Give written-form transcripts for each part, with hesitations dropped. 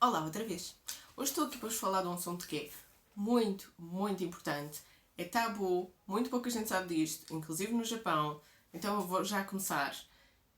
Olá, outra vez. Hoje estou aqui para vos falar de um assunto que é muito, muito importante. É tabu, muito pouca gente sabe disto, inclusive no Japão. Então eu vou já começar.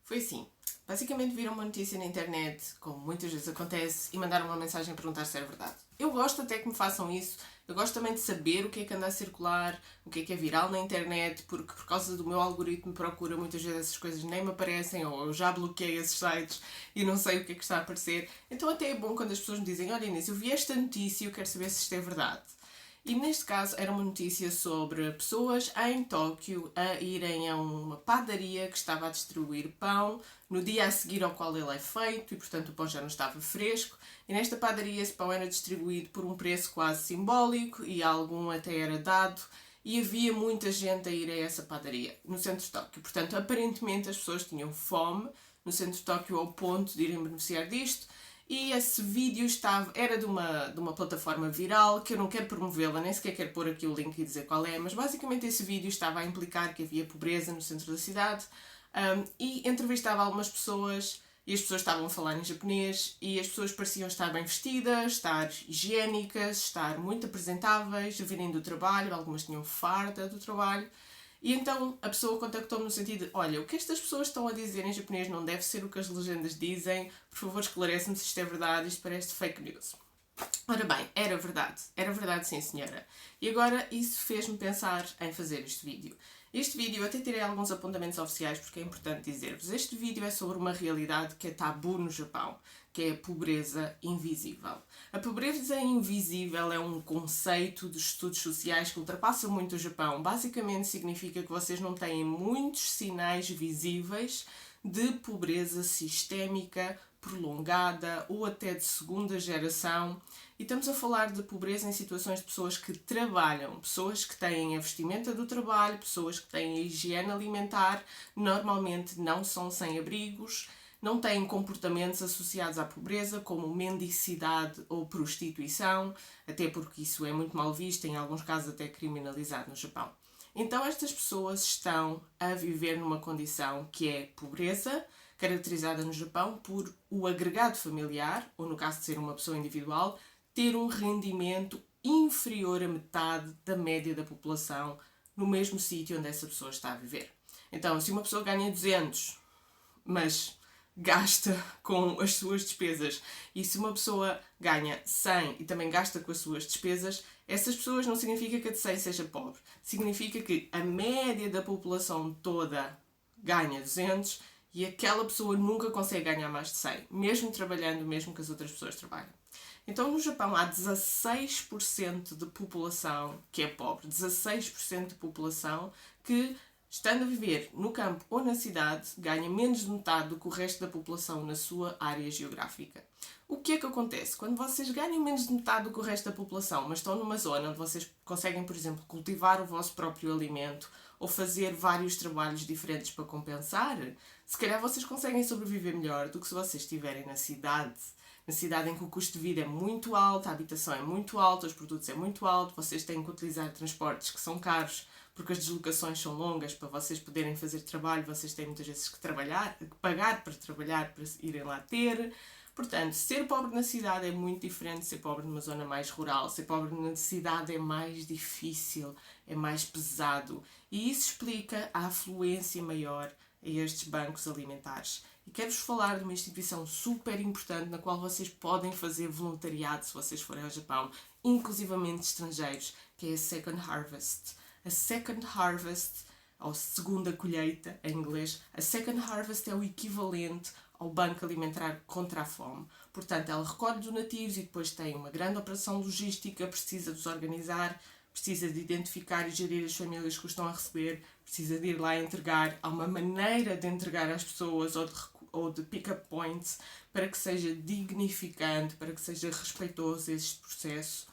Foi assim. Basicamente viram uma notícia na internet, como muitas vezes acontece, e mandaram uma mensagem a perguntar se é verdade. Eu gosto até que me façam isso. Eu gosto também de saber o que é que anda a circular, o que é viral na internet, porque por causa do meu algoritmo procura muitas vezes essas coisas nem me aparecem, ou eu já bloqueei esses sites e não sei o que é que está a aparecer. Então até é bom quando as pessoas me dizem: olha Inês, eu vi esta notícia e eu quero saber se isto é verdade. E neste caso era uma notícia sobre pessoas em Tóquio a irem a uma padaria que estava a distribuir pão no dia a seguir ao qual ele é feito e, portanto, o pão já não estava fresco. E nesta padaria esse pão era distribuído por um preço quase simbólico e algum até era dado. E havia muita gente a ir a essa padaria no centro de Tóquio. Portanto, aparentemente as pessoas tinham fome no centro de Tóquio ao ponto de irem beneficiar disto. E esse vídeo era de uma plataforma viral que eu não quero promovê-la, nem sequer quero pôr aqui o link e dizer qual é, mas basicamente esse vídeo estava a implicar que havia pobreza no centro da cidade e entrevistava algumas pessoas e as pessoas estavam a falar em japonês e as pessoas pareciam estar bem vestidas, estar higiênicas, estar muito apresentáveis, virem do trabalho, algumas tinham farda do trabalho. E então a pessoa contactou-me no sentido de: olha, o que estas pessoas estão a dizer em japonês não deve ser o que as legendas dizem, por favor esclarece-me se isto é verdade, isto parece fake news. Ora bem, era verdade sim senhora. E agora isso fez-me pensar em fazer este vídeo. Este vídeo, eu até tirei alguns apontamentos oficiais porque é importante dizer-vos. Este vídeo é sobre uma realidade que é tabu no Japão, que é a pobreza invisível. A pobreza invisível é um conceito de estudos sociais que ultrapassa muito o Japão. Basicamente significa que vocês não têm muitos sinais visíveis de pobreza sistémica, prolongada ou até de segunda geração. E estamos a falar de pobreza em situações de pessoas que trabalham, pessoas que têm a vestimenta do trabalho, pessoas que têm a higiene alimentar, normalmente não são sem-abrigos, não têm comportamentos associados à pobreza, como mendicidade ou prostituição, até porque isso é muito mal visto, em alguns casos até criminalizado no Japão. Então estas pessoas estão a viver numa condição que é pobreza, caracterizada no Japão por o agregado familiar, ou no caso de ser uma pessoa individual, ter um rendimento inferior à metade da média da população no mesmo sítio onde essa pessoa está a viver. Então, se uma pessoa ganha 200, mas gasta com as suas despesas, e se uma pessoa ganha 100 e também gasta com as suas despesas, essas pessoas não significa que a de 100 seja pobre. Significa que a média da população toda ganha 200 e aquela pessoa nunca consegue ganhar mais de 100, mesmo trabalhando, mesmo que as outras pessoas trabalhem. Então, no Japão, há 16% de população que é pobre, 16% de população que, estando a viver no campo ou na cidade, ganha menos de metade do que o resto da população na sua área geográfica. O que é que acontece? Quando vocês ganham menos de metade do que o resto da população, mas estão numa zona onde vocês conseguem, por exemplo, cultivar o vosso próprio alimento ou fazer vários trabalhos diferentes para compensar, se calhar vocês conseguem sobreviver melhor do que se vocês estiverem na cidade em que o custo de vida é muito alto, a habitação é muito alta, os produtos é muito alto, vocês têm que utilizar transportes que são caros porque as deslocações são longas, para vocês poderem fazer trabalho, vocês têm muitas vezes que pagar para trabalhar, para irem lá ter. Portanto, ser pobre na cidade é muito diferente de ser pobre numa zona mais rural. Ser pobre na cidade é mais difícil, é mais pesado. E isso explica a afluência maior a estes bancos alimentares. E quero-vos falar de uma instituição super importante na qual vocês podem fazer voluntariado se vocês forem ao Japão, inclusivamente estrangeiros, que é a Second Harvest. A Second Harvest, ou segunda colheita em inglês, a Second Harvest é o equivalente ao Banco Alimentar contra a Fome. Portanto, ela recolhe donativos e depois tem uma grande operação logística, precisa de os organizar, precisa de identificar e gerir as famílias que o estão a receber, precisa de ir lá entregar. Há uma maneira de entregar às pessoas ou de pick-up points para que seja dignificante, para que seja respeitoso este processo.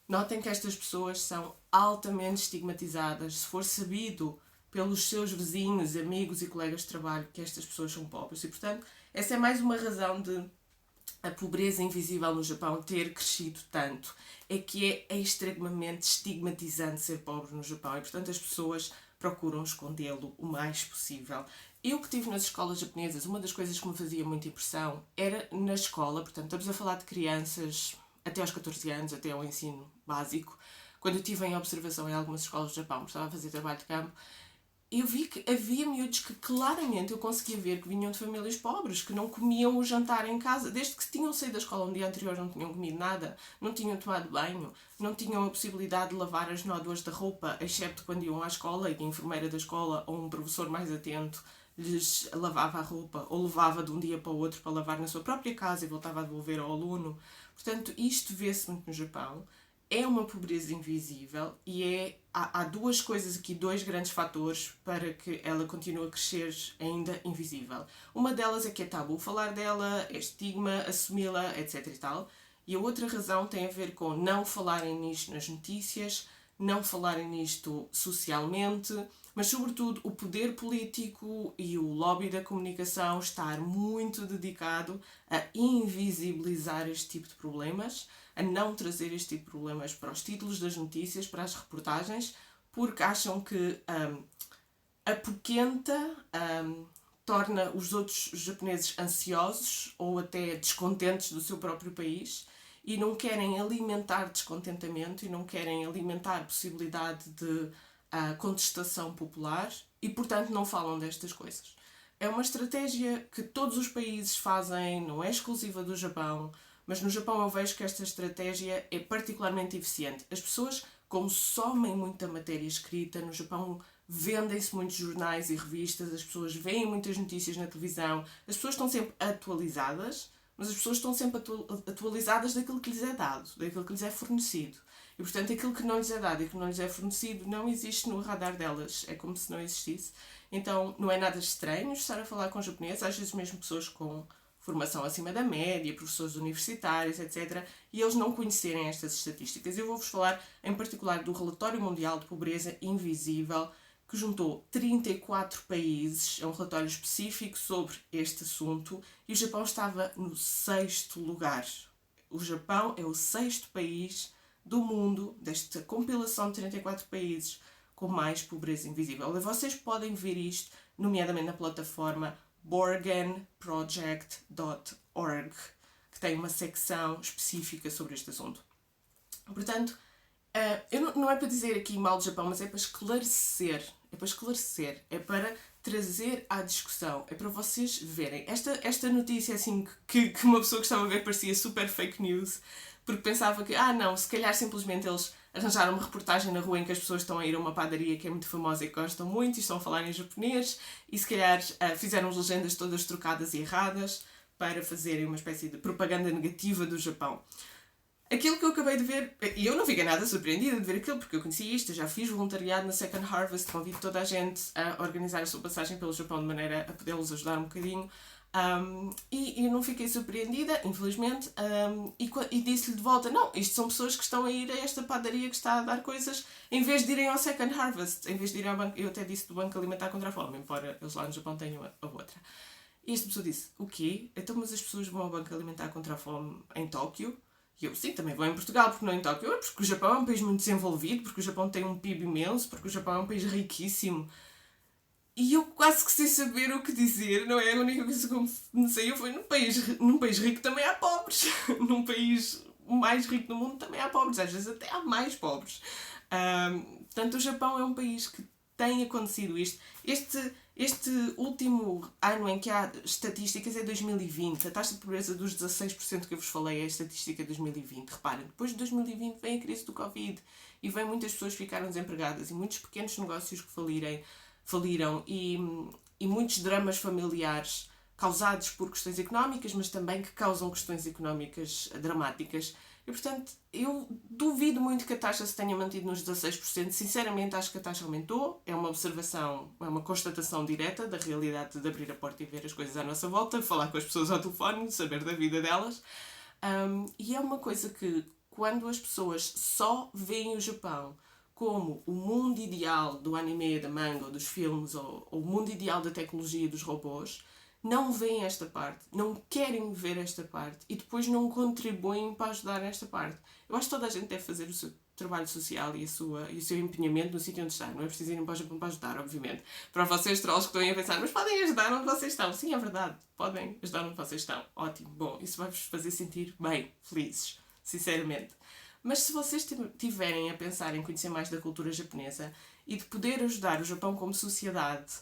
Notem que estas pessoas são altamente estigmatizadas. Se for sabido pelos seus vizinhos, amigos e colegas de trabalho que estas pessoas são pobres. E, portanto, essa é mais uma razão de a pobreza invisível no Japão ter crescido tanto. É que é extremamente estigmatizante ser pobre no Japão. E, portanto, as pessoas procuram escondê-lo o mais possível. Eu que estive nas escolas japonesas, uma das coisas que me fazia muita impressão era na escola, portanto estamos a falar de crianças até aos 14 anos, até ao ensino básico. Quando eu estive em observação em algumas escolas do Japão, estava a fazer trabalho de campo, eu vi que havia miúdos que claramente eu conseguia ver que vinham de famílias pobres, que não comiam o jantar em casa, desde que tinham saído da escola um dia anterior, não tinham comido nada, não tinham tomado banho, não tinham a possibilidade de lavar as nódoas da roupa, excepto quando iam à escola e a enfermeira da escola ou um professor mais atento lhes lavava a roupa ou levava de um dia para o outro para lavar na sua própria casa e voltava a devolver ao aluno. Portanto, isto vê-se muito no Japão. É uma pobreza invisível e há duas coisas aqui, dois grandes fatores para que ela continue a crescer ainda invisível. Uma delas é que é tabu falar dela, é estigma, assumi-la, etc e tal. E a outra razão tem a ver com não falarem nisto nas notícias, não falarem nisto socialmente, mas sobretudo o poder político e o lobby da comunicação estar muito dedicado a invisibilizar este tipo de problemas, a não trazer este tipo de problemas para os títulos das notícias, para as reportagens, porque acham que apoquenta, torna os outros japoneses ansiosos ou até descontentes do seu próprio país e não querem alimentar descontentamento e não querem alimentar possibilidade de contestação popular e, portanto, não falam destas coisas. É uma estratégia que todos os países fazem, não é exclusiva do Japão, mas no Japão eu vejo que esta estratégia é particularmente eficiente. As pessoas consomem muita matéria escrita, no Japão vendem-se muitos jornais e revistas, as pessoas veem muitas notícias na televisão, as pessoas estão sempre atualizadas, mas as pessoas estão sempre atualizadas daquilo que lhes é dado, daquilo que lhes é fornecido. E, portanto, aquilo que não lhes é dado e que não lhes é fornecido não existe no radar delas. É como se não existisse. Então, não é nada estranho estar a falar com japoneses, às vezes mesmo pessoas com formação acima da média, professores universitários, etc., e eles não conhecerem estas estatísticas. Eu vou-vos falar, em particular, do Relatório Mundial de Pobreza Invisível, que juntou 34 países, é um relatório específico sobre este assunto, e o Japão estava no 6º lugar. O Japão é o 6º país do mundo, desta compilação de 34 países, com mais pobreza invisível. E vocês podem ver isto, nomeadamente na plataforma borgenproject.org, que tem uma secção específica sobre este assunto. Portanto, não é para dizer aqui mal do Japão, mas é para esclarecer, é para trazer à discussão, é para vocês verem. Esta notícia assim que uma pessoa que estava a ver parecia super fake news, porque pensava que, não, se calhar simplesmente eles arranjaram uma reportagem na rua em que as pessoas estão a ir a uma padaria que é muito famosa e que gostam muito e estão a falar em japonês e se calhar fizeram as legendas todas trocadas e erradas para fazerem uma espécie de propaganda negativa do Japão. Aquilo que eu acabei de ver, e eu não fiquei nada surpreendida de ver aquilo, porque eu conhecia isto, eu já fiz voluntariado na Second Harvest, convido toda a gente a organizar a sua passagem pelo Japão de maneira a poder-los ajudar um bocadinho. E eu não fiquei surpreendida, infelizmente, e disse-lhe de volta, não, isto são pessoas que estão a ir a esta padaria que está a dar coisas, em vez de irem ao Second Harvest, em vez de irem ao banco, eu até disse do Banco Alimentar contra a Fome, embora eles lá no Japão tenham a outra. E esta pessoa disse, o quê? Então, mas as pessoas vão ao Banco Alimentar contra a Fome em Tóquio? E eu, sim, também vou em Portugal, porque não em Tóquio. Porque o Japão é um país muito desenvolvido, porque o Japão tem um PIB imenso, porque o Japão é um país riquíssimo. E eu quase que sem saber o que dizer, não é? A única coisa que me saiu foi num país rico também há pobres. Num país mais rico do mundo também há pobres. Às vezes até há mais pobres. Portanto, o Japão é um país que tem acontecido isto. Este último ano em que há estatísticas é 2020. A taxa de pobreza dos 16% que eu vos falei é a estatística de 2020. Reparem, depois de 2020 vem a crise do Covid e vem muitas pessoas que ficaram desempregadas e muitos pequenos negócios que faliram e muitos dramas familiares causados por questões económicas, mas também que causam questões económicas dramáticas. E, portanto, eu duvido muito que a taxa se tenha mantido nos 16%. Sinceramente, acho que a taxa aumentou. É uma observação, é uma constatação direta da realidade de abrir a porta e ver as coisas à nossa volta, falar com as pessoas ao telefone, saber da vida delas. E é uma coisa que, quando as pessoas só veem o Japão como o mundo ideal do anime, da manga, ou dos filmes, ou o mundo ideal da tecnologia e dos robôs, não veem esta parte, não querem ver esta parte e depois não contribuem para ajudar nesta parte. Eu acho que toda a gente deve fazer o seu trabalho social e o seu empenhamento no sítio onde está. Não é preciso irem para o Japão para ajudar, obviamente. Para vocês trolls que estão aí a pensar, mas podem ajudar onde vocês estão. Sim, é verdade. Podem ajudar onde vocês estão. Ótimo. Bom, isso vai-vos fazer sentir bem, felizes. Sinceramente. Mas se vocês tiverem a pensar em conhecer mais da cultura japonesa e de poder ajudar o Japão como sociedade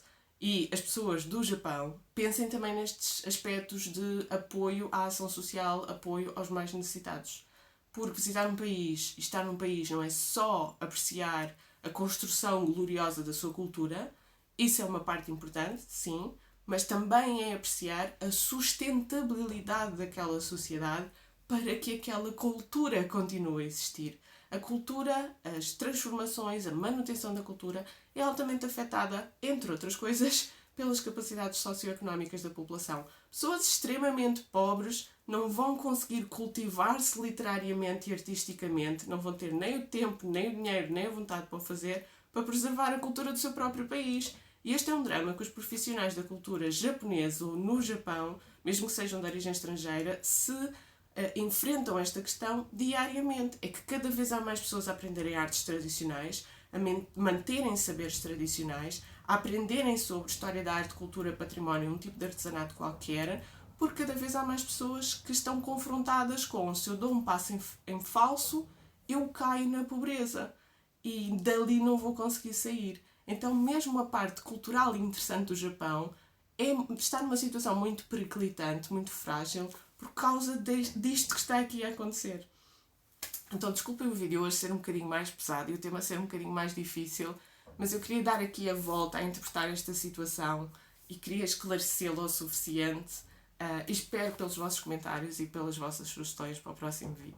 e as pessoas do Japão, pensem também nestes aspectos de apoio à ação social, apoio aos mais necessitados. Porque visitar um país e estar num país não é só apreciar a construção gloriosa da sua cultura, isso é uma parte importante, sim, mas também é apreciar a sustentabilidade daquela sociedade para que aquela cultura continue a existir. A cultura, as transformações, a manutenção da cultura é altamente afetada, entre outras coisas, pelas capacidades socioeconómicas da população. Pessoas extremamente pobres não vão conseguir cultivar-se literariamente e artisticamente, não vão ter nem o tempo, nem o dinheiro, nem a vontade para o fazer, para preservar a cultura do seu próprio país. E este é um drama que os profissionais da cultura japonesa ou no Japão, mesmo que sejam de origem estrangeira, se enfrentam esta questão diariamente. É que cada vez há mais pessoas a aprenderem artes tradicionais, a manterem saberes tradicionais, a aprenderem sobre história da arte, cultura, património, um tipo de artesanato qualquer, porque cada vez há mais pessoas que estão confrontadas com se eu dou um passo em falso, eu caio na pobreza e dali não vou conseguir sair. Então mesmo a parte cultural e interessante do Japão está numa situação muito periclitante, muito frágil, por causa disto que está aqui a acontecer. Então desculpem o vídeo hoje ser um bocadinho mais pesado e o tema ser um bocadinho mais difícil, mas eu queria dar aqui a volta a interpretar esta situação e queria esclarecê-la o suficiente. E espero pelos vossos comentários e pelas vossas sugestões para o próximo vídeo.